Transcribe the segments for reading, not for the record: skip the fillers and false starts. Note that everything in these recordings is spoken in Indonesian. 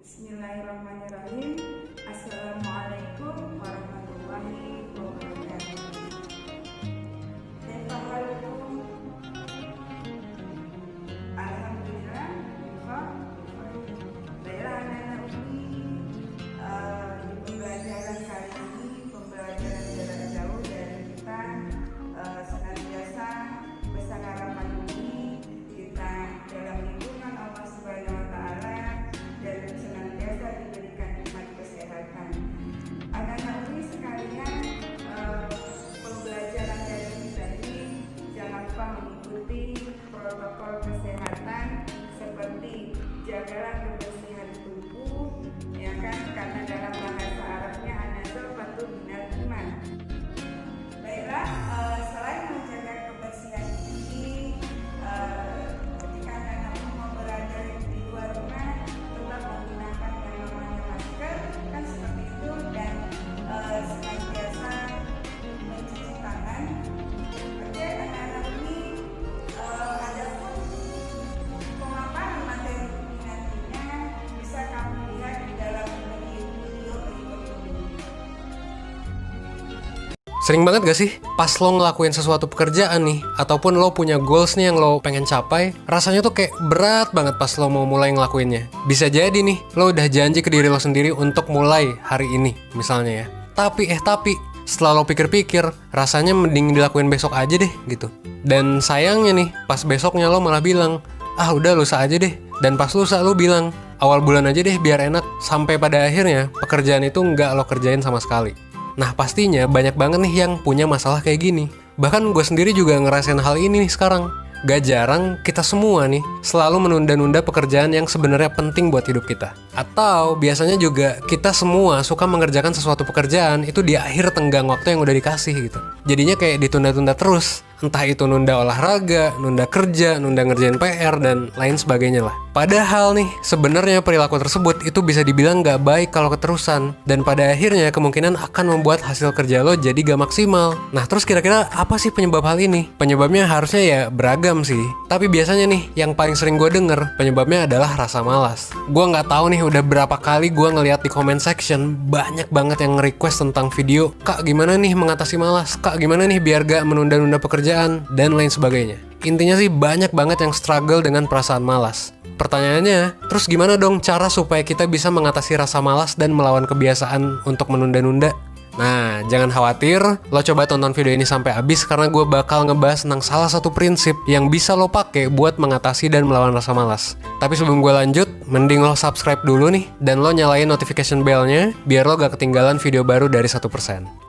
Bismillahirrahmanirrahim. Assalamualaikum warahmatullahi wabarakatuh. Kaifa halukum? Alhamdulillah. Baiklah anak-anak umi, di pembelajaran kali ini pembelajaran jarak jauh dari kita senantiasa besar harapan umi kita dalam lindungan Allah Subhanahu wa Ta'ala dan senantiasa diberikan nikmat kesehatan. Anak-anak umi sekalian, pembelajaran dari kita ini jangan lupa mengikuti protokol kesehatan seperti jagalah kebersihan tubuh, ya kan, karena dalam bahasa Arabnya an-nazafatu minal iman. Baiklah, selain menjaga kebersihan ini, ketika anak-anak mau berada di luar rumah tetap menggunakan yang namanya masker, kan seperti itu, dan senantiasa mencuci tangan. Oke, anak-anak ini ada pun pemaparan materi ini nantinya bisa kamu lihat di dalam video berikut ini. Sering banget gak sih pas lo ngelakuin sesuatu pekerjaan nih, ataupun lo punya goals nih yang lo pengen capai, rasanya tuh kayak berat banget pas lo mau mulai ngelakuinnya. Bisa jadi nih, lo udah janji ke diri lo sendiri untuk mulai hari ini misalnya ya. Tapi setelah lo pikir-pikir, rasanya mending dilakuin besok aja deh gitu. Dan sayangnya nih, pas besoknya lo malah bilang, ah udah lusa aja deh. Dan pas lusa lo bilang, awal bulan aja deh biar enak. Sampai pada akhirnya pekerjaan itu nggak lo kerjain sama sekali. Nah pastinya banyak banget nih yang punya masalah kayak gini. Bahkan gue sendiri juga ngerasain hal ini nih sekarang. Gak jarang kita semua nih selalu menunda-nunda pekerjaan yang sebenarnya penting buat hidup kita. Atau biasanya juga kita semua suka mengerjakan sesuatu pekerjaan itu di akhir tenggang waktu yang udah dikasih gitu. Jadinya kayak ditunda-tunda terus. Entah itu nunda olahraga, nunda kerja, nunda ngerjain PR, dan lain sebagainya lah. Padahal nih, sebenarnya perilaku tersebut itu bisa dibilang gak baik kalau keterusan. Dan pada akhirnya kemungkinan akan membuat hasil kerja lo jadi gak maksimal. Nah terus kira-kira apa sih penyebab hal ini? Penyebabnya harusnya ya beragam sih. Tapi biasanya nih, yang paling sering gue denger, penyebabnya adalah rasa malas. Gue gak tahu nih udah berapa kali gue ngeliat di comment section, banyak banget yang nge-request tentang video, Kak gimana nih mengatasi malas? Kak gimana nih biar gak menunda-nunda pekerjaan? Dan lain sebagainya. Intinya sih banyak banget yang struggle dengan perasaan malas. Pertanyaannya, terus gimana dong cara supaya kita bisa mengatasi rasa malas dan melawan kebiasaan untuk menunda-nunda? Nah, jangan khawatir, lo coba tonton video ini sampai habis karena gue bakal ngebahas tentang salah satu prinsip yang bisa lo pakai buat mengatasi dan melawan rasa malas. Tapi sebelum gue lanjut, mending lo subscribe dulu nih dan lo nyalain notification bell-nya biar lo gak ketinggalan video baru dari 1%.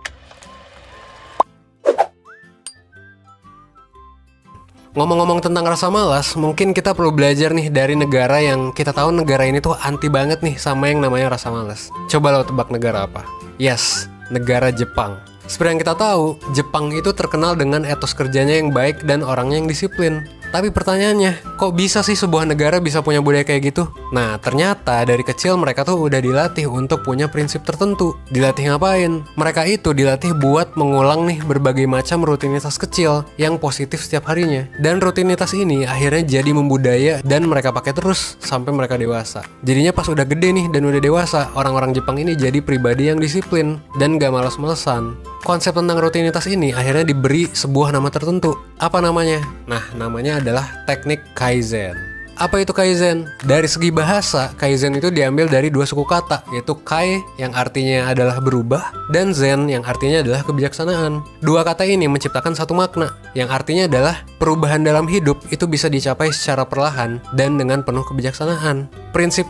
Ngomong-ngomong tentang rasa malas, mungkin kita perlu belajar nih dari negara yang kita tahu negara ini tuh anti banget nih sama yang namanya rasa malas. Coba lo tebak negara apa? Yes, negara Jepang. Seperti yang kita tahu, Jepang itu terkenal dengan etos kerjanya yang baik dan orangnya yang disiplin. Tapi pertanyaannya, kok bisa sih sebuah negara bisa punya budaya kayak gitu? Nah, ternyata dari kecil mereka tuh udah dilatih untuk punya prinsip tertentu. Dilatih ngapain? Mereka itu dilatih buat mengulang nih berbagai macam rutinitas kecil yang positif setiap harinya. Dan rutinitas ini akhirnya jadi membudaya dan mereka pakai terus sampai mereka dewasa. Jadinya pas udah gede nih dan udah dewasa, orang-orang Jepang ini jadi pribadi yang disiplin dan gak malas-malesan. Konsep tentang rutinitas ini akhirnya diberi sebuah nama tertentu. Apa namanya? Nah, namanya adalah teknik Kaizen. Apa itu Kaizen? Dari segi bahasa, Kaizen itu diambil dari dua suku kata, yaitu Kai yang artinya adalah berubah, dan Zen yang artinya adalah kebijaksanaan. Dua kata ini menciptakan satu makna, yang artinya adalah perubahan dalam hidup itu bisa dicapai secara perlahan dan dengan penuh kebijaksanaan. Prinsip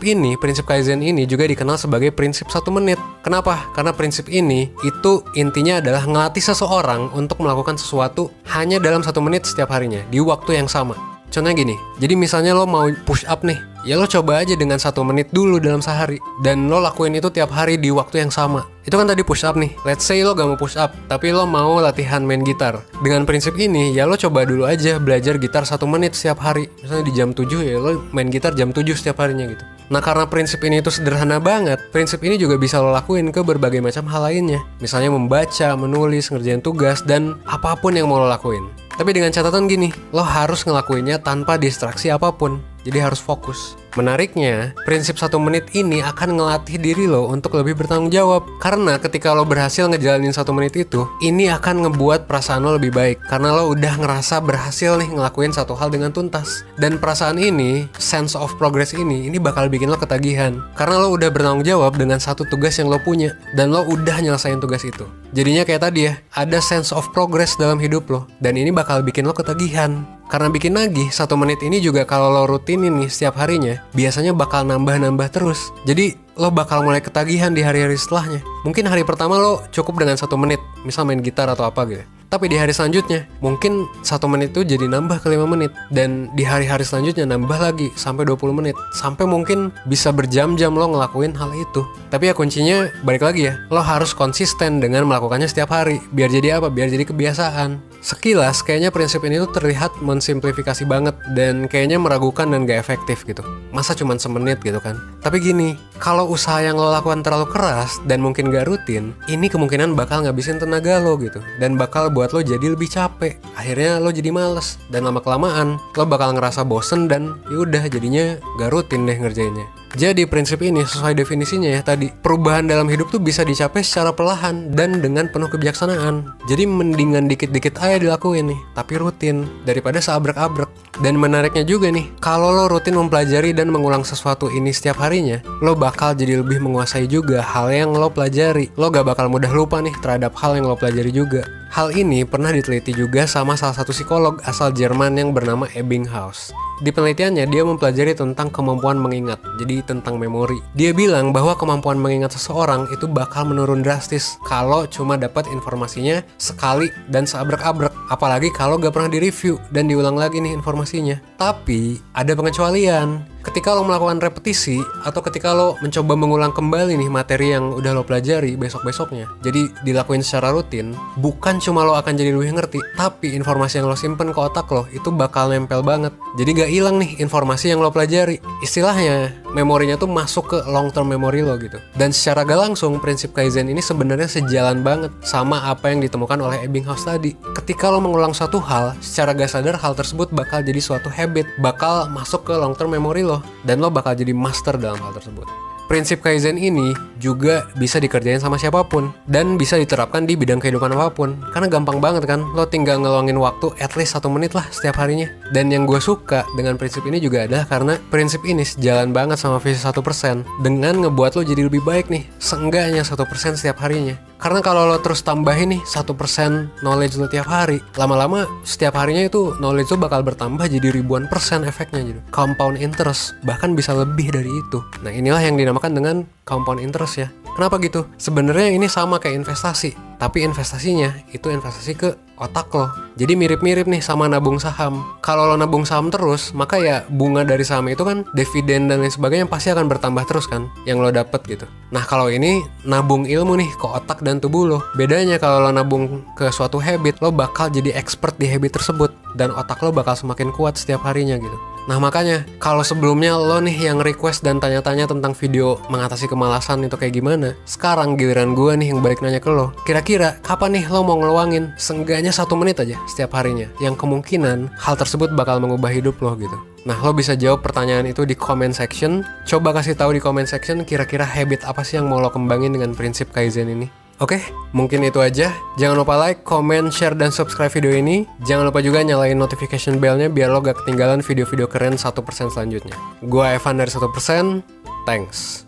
Kaizen ini juga dikenal sebagai prinsip 1 menit. Kenapa? Karena prinsip ini itu intinya adalah ngelatih seseorang untuk melakukan sesuatu hanya dalam 1 menit setiap harinya, di waktu yang sama. Contohnya gini, jadi misalnya lo mau push up nih, ya lo coba aja dengan 1 menit dulu dalam sehari. Dan lo lakuin itu tiap hari di waktu yang sama. Itu kan tadi push up nih. Let's say lo gak mau push up, tapi lo mau latihan main gitar. Dengan prinsip ini, ya lo coba dulu aja belajar gitar 1 menit setiap hari. Misalnya di jam 7 ya lo main gitar jam 7 setiap harinya gitu. Nah karena prinsip ini tuh sederhana banget, prinsip ini juga bisa lo lakuin ke berbagai macam hal lainnya. Misalnya membaca, menulis, ngerjain tugas, dan apapun yang mau lo lakuin. Tapi dengan catatan gini, lo harus ngelakuinnya tanpa distraksi apapun. Jadi harus fokus. Menariknya, prinsip 1 menit ini akan ngelatih diri lo untuk lebih bertanggung jawab. Karena ketika lo berhasil ngejalanin 1 menit itu, ini akan ngebuat perasaan lo lebih baik. Karena lo udah ngerasa berhasil nih ngelakuin satu hal dengan tuntas. Dan perasaan ini, sense of progress ini bakal bikin lo ketagihan. Karena lo udah bertanggung jawab dengan satu tugas yang lo punya. Dan lo udah nyelesain tugas itu. Jadinya kayak tadi ya, ada sense of progress dalam hidup lo. Dan ini bakal bikin lo ketagihan. Karena bikin nagih, 1 menit ini juga kalau lo rutinin nih setiap harinya, biasanya bakal nambah-nambah terus. Jadi lo bakal mulai ketagihan di hari-hari setelahnya. Mungkin hari pertama lo cukup dengan 1 menit, misal main gitar atau apa gitu. Tapi di hari selanjutnya, mungkin 1 menit itu jadi nambah ke 5 menit. Dan di hari-hari selanjutnya nambah lagi sampai 20 menit. Sampai mungkin bisa berjam-jam lo ngelakuin hal itu. Tapi ya kuncinya balik lagi ya, lo harus konsisten dengan melakukannya setiap hari. Biar jadi apa? Biar jadi kebiasaan. Sekilas kayaknya prinsip ini tuh terlihat mensimplifikasi banget dan kayaknya meragukan dan gak efektif gitu. Masa cuma semenit gitu kan? Tapi gini, kalau usaha yang lo lakukan terlalu keras dan mungkin gak rutin, ini kemungkinan bakal ngabisin tenaga lo gitu. Dan bakal buat lo jadi lebih capek. Akhirnya lo jadi males dan lama-kelamaan lo bakal ngerasa bosen dan yaudah jadinya gak rutin deh ngerjainnya. Jadi prinsip ini sesuai definisinya ya tadi, perubahan dalam hidup tuh bisa dicapai secara perlahan dan dengan penuh kebijaksanaan. Jadi mendingan dikit-dikit aja dilakuin nih, tapi rutin daripada seabrek-abrek. Dan menariknya juga nih, kalau lo rutin mempelajari dan mengulang sesuatu ini setiap harinya, lo bakal jadi lebih menguasai juga hal yang lo pelajari. Lo gak bakal mudah lupa nih terhadap hal yang lo pelajari juga. Hal ini pernah diteliti juga sama salah satu psikolog asal Jerman yang bernama Ebbinghaus. Di penelitiannya, dia mempelajari tentang kemampuan mengingat, jadi tentang memori. Dia bilang bahwa kemampuan mengingat seseorang itu bakal menurun drastis kalau cuma dapat informasinya sekali dan seabrek-abrek. Apalagi kalau gak pernah direview dan diulang lagi nih informasinya. Tapi, ada pengecualian. Ketika lo melakukan repetisi atau ketika lo mencoba mengulang kembali nih materi yang udah lo pelajari besok-besoknya, jadi dilakuin secara rutin, bukan cuma lo akan jadi lebih ngerti, tapi informasi yang lo simpen ke otak lo itu bakal nempel banget. Jadi gak hilang nih informasi yang lo pelajari. Istilahnya, memorinya tuh masuk ke long term memory lo gitu. Dan secara gak langsung, prinsip Kaizen ini sebenarnya sejalan banget sama apa yang ditemukan oleh Ebbinghaus tadi. Ketika lo mengulang suatu hal, secara gak sadar hal tersebut bakal jadi suatu habit, bakal masuk ke long term memory lo. Dan lo bakal jadi master dalam hal tersebut. Prinsip Kaizen ini juga bisa dikerjain sama siapapun dan bisa diterapkan di bidang kehidupan apapun. Karena gampang banget kan, lo tinggal ngeluangin waktu at least 1 menit lah setiap harinya. Dan yang gue suka dengan prinsip ini juga adalah karena prinsip ini sejalan banget sama visi 1% dengan ngebuat lo jadi lebih baik nih, seenggaknya 1% setiap harinya. Karena kalau lo terus tambahin nih 1% knowledge lo tiap hari, lama-lama setiap harinya itu knowledge lo bakal bertambah jadi ribuan persen efeknya gitu. Compound interest, bahkan bisa lebih dari itu. Nah inilah yang dinamakan dengan compound interest ya. Kenapa gitu? Sebenarnya ini sama kayak investasi, tapi investasinya itu investasi ke otak lo. Jadi mirip-mirip nih sama nabung saham. Kalau lo nabung saham terus, maka ya bunga dari saham itu kan dividen dan lain sebagainya pasti akan bertambah terus kan yang lo dapet gitu. Nah kalau ini nabung ilmu nih ke otak dan tubuh lo. Bedanya kalau lo nabung ke suatu habit, lo bakal jadi expert di habit tersebut dan otak lo bakal semakin kuat setiap harinya gitu. Nah makanya kalau sebelumnya lo nih yang request dan tanya-tanya tentang video mengatasi kemalasan itu kayak gimana, sekarang giliran gue nih yang balik nanya ke lo. Kira-kira kapan nih lo mau ngeluangin seenggaknya 1 menit aja setiap harinya, yang kemungkinan hal tersebut bakal mengubah hidup lo gitu. Nah lo bisa jawab pertanyaan itu di comment section. Coba kasih tahu di comment section kira-kira habit apa sih yang mau lo kembangin dengan prinsip Kaizen ini. Oke, mungkin itu aja. Jangan lupa like, comment, share, dan subscribe video ini. Jangan lupa juga nyalain notification bell-nya biar lo gak ketinggalan video-video keren 1% selanjutnya. Gua Evan dari 1%, thanks.